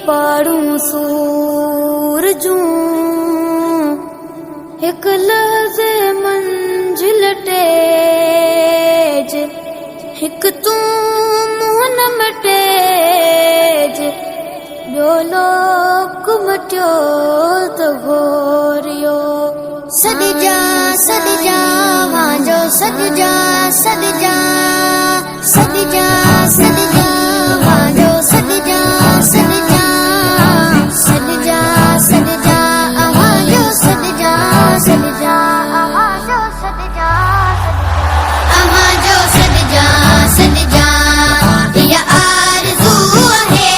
पाड़ूं सूर जूं एक लहज़े मंजिल तेज हिक तू मुंहं न मटेज ॿियो लोक मटियो त घोरियो सदजा सदजा वांजो सदजा सदजा सदजा सदजा वांजो सदजा सदजा सदजा सदजा वांजो सदजा सदजा वांजो सदजा वांजो सदजा सदजा या आरज़ू है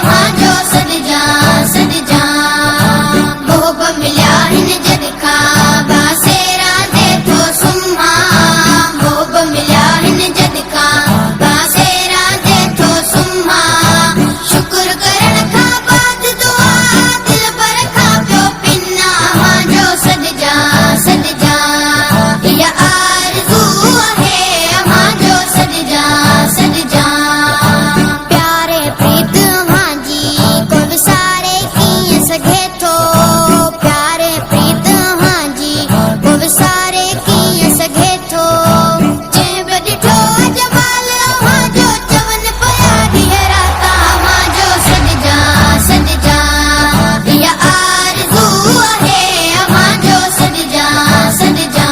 वांजो सदजा सदजा मोहब मिलिया हिन जद खां बासेरा दे थो सुम्हा मोहब मिलिया हिन जद खां बासेरा दे थो सुम्हा शुक्र करण खां बाद दुआ दिल भर खां पियो पिना वांजो सदजा सदजा या आरज़ू है वांजो सदजा सदजा प्यारे प्रीत वांजी को विसारे कीअं सघे थो प्यारे प्रीत वांजी को विसारे कीअं सघे थो जंहिं बि ॾिठो अजमाल वांजो चवनि पिया ॾींहं राता वांजो सदजा सदजा या आरज़ू है वांजो सदजा सदजा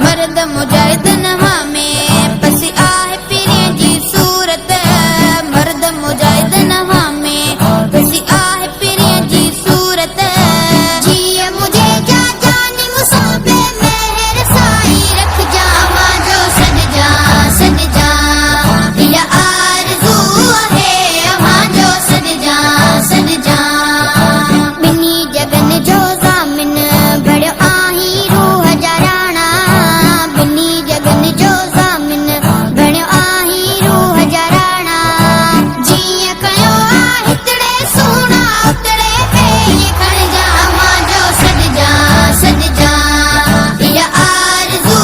मर्द मुजाहिदन में पसी आहे पीरीअ जी सूरत मर्द मुजाहिदन में पसी आहे पीरीअ जी सूरत जीअं मुझे जा जानी मुसाबे मेहर साईं रखजा वांजो सदजा सदजा या आरज़ू है वांजो सदजा सदजा ॿिन्ही जगन जो ज़ामिन भरियो आहीं रूह जा राणा ॿिन्ही जगन जो ज़ामिन भरियो आहीं रूह जा राणा जीअं कयो आहे हितड़े सुहिणा उतड़े ॿिए खणजा वांजो सदजा सदजा या आरज़ू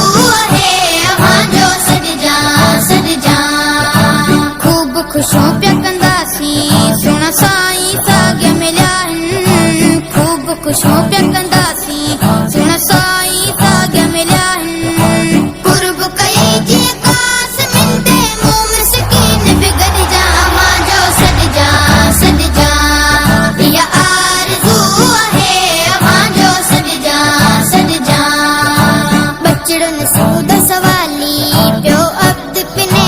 है वांजो सदजा सदजा खूब खुशियूं पिया कंदासीं सुहिणा साईं साॻिया मिलिया आहिनि खूब खुशियूं पिया कंदासीं सुहिणा साईं साॻिया मिलिया आहिनि कुर्ब कई जीअं कासमिन ते मूं मिस्कीन बि गॾिजा वांजो सदजा सदजा या आरज़ू है वांजो सदजा सदजा बचड़न सूद सवाली पियो अब्द पिने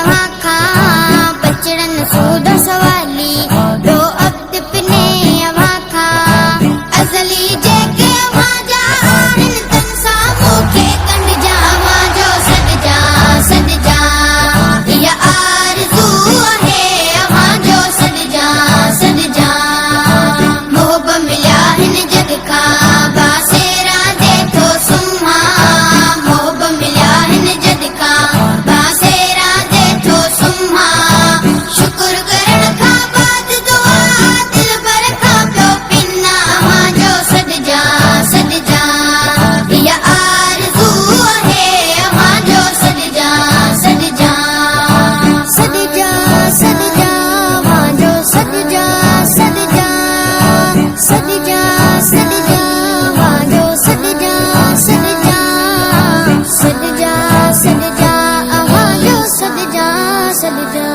अवां खां बचड़न सूद सवाली पियो अब्द पिने अवां खां अज़ली जेके अवां जा आहिनि तन सां मूंखे कंडजा वांजो सदजा सदजा या आरज़ू है वांजो सदजा सदजा मोहब मिलिया हिन जग खां बासेरा दे थो सुम्हा मोहब मिलिया हिन जग खां बासेरा दे थो सुम्हा शुक्र करण खां बाद दुआ दिल भर खां पियो पिना वांजो सदजा सदजा या आरज़ू है वांजो सदजा सदजा सदजा सदजा वांजो सदजा सदजा सदजा सदजा वांजो सदजा सदजा सदजा सदजा वांजो सदजा सदजा